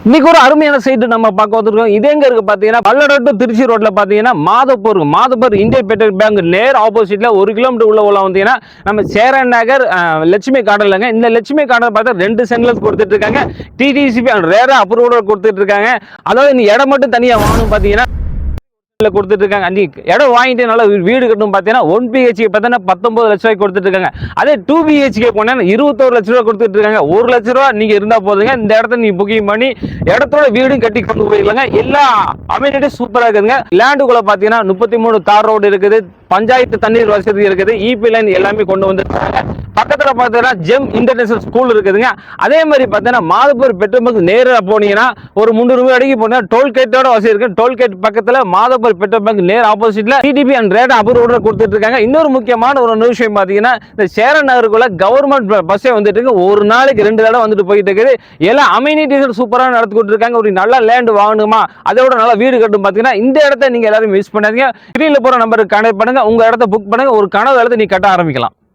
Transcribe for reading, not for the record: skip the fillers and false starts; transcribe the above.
இன்னைக்கு ஒரு அருமையான சைட்டு நம்ம பார்க்க வந்திருக்கோம். இது எங்க இருக்கு பாத்தீங்கன்னா பல்லடம் டு திருச்சி ரோட்ல பாத்தீங்கன்னா மாதப்பூர் இந்தியன் பெட்ரோல் பேங்க் நேர் ஆப்போசிட்ல 1 கிலோமீட்டர் உள்ள வந்தீங்கன்னா நம்ம சேரன் நகர் லட்சுமி கார்டன்லங்க. இந்த லட்சுமி கார்டன் பார்த்தா 2 சென்ட்ல கொடுத்துட்டு இருக்காங்க. டிடிசிபி ரேரா அப்ரூவல் கொடுத்துட்டு இருக்காங்க. அதாவது இந்த இடம் மட்டும் தனியா வாங்கணும் பாத்தீங்கன்னா கொடுத்துட்டு இருக்காங்க. இடம் வாங்கிட்டு நல்லா வீடு கட்டணும் பாத்தீங்கன்னா 1 BHK பார்த்தீங்கன்னா 19 லட்சம் ரூபாய் கொடுத்துட்டு இருக்காங்க. அதே 2 BHK போனா 21 லட்சம் ரூபாய் கொடுத்துட்டு இருக்காங்க. 1 லட்சம் ரூபாய் நீங்க இருந்தா போதுங்க. இந்த இடத்த நீங்க புக்கிங் பண்ணி இடத்தோட வீடும் கட்டி கொண்டு போயிடலாங்க. எல்லா அமெனிட்டியும் சூப்பரா இருக்குதுங்க. லேண்டுக்குள்ள பாத்தீங்கன்னா 33 தார் ரோடு இருக்குது, பஞ்சாயத்து தண்ணீர் வசதி இருக்குது, இபி லைன் எல்லாமே கொண்டு வந்துருக்காங்க. பக்கத்துல பாத்தீங்கன்னா ஜெம் இன்டர்நேஷனல் ஸ்கூல் இருக்குதுங்க. அதே மாதிரி பாத்தீங்கன்னா மாதப்பூர் பெட்ரோல் பங்க் நேரா போனீங்கன்னா ஒரு 300 அடிக்கு போனா டோல்கேட்டோட வசதி இருக்கு. டோல்கேட் பக்கத்துல மாதப்பூர் பெட்ரோல் பங்க் நேர் ஆப்போசிட்ல டிடிபி அண்ட் ரேட் அப்ரூவல் கொடுத்துட்டு இருக்காங்க. இன்னொரு முக்கியமான ஒரு விஷயம் பாத்தீங்கன்னா இந்த சேரன் நகருக்குள்ள கவர்மெண்ட் பஸ்ஸே வந்துட்டு இருக்கு. ஒரு நாளைக்கு 2 தடவை வந்துட்டு போயிட்டு இருக்குது. எல்லா அமெனிட்டிஸ் சூப்பரா நடத்திட்டு இருக்காங்க. ஒரு நல்ல லேண்ட் வாங்கணுமா, அதோட நல்ல வீடு கட்டும் பாத்தீங்கன்னா இந்த இடத்த நீங்க எல்லாரும் மிஸ் பண்ணாதீங்க. ஸ்கிரீன்ல போற நம்பருக்கு கான்டாக்ட் பண்ணுங்க. உங்க இடத்த புக் பண்ணுங்க. ஒரு கனவு இடத்த நீ கட்ட ஆரம்பிக்கலாம்.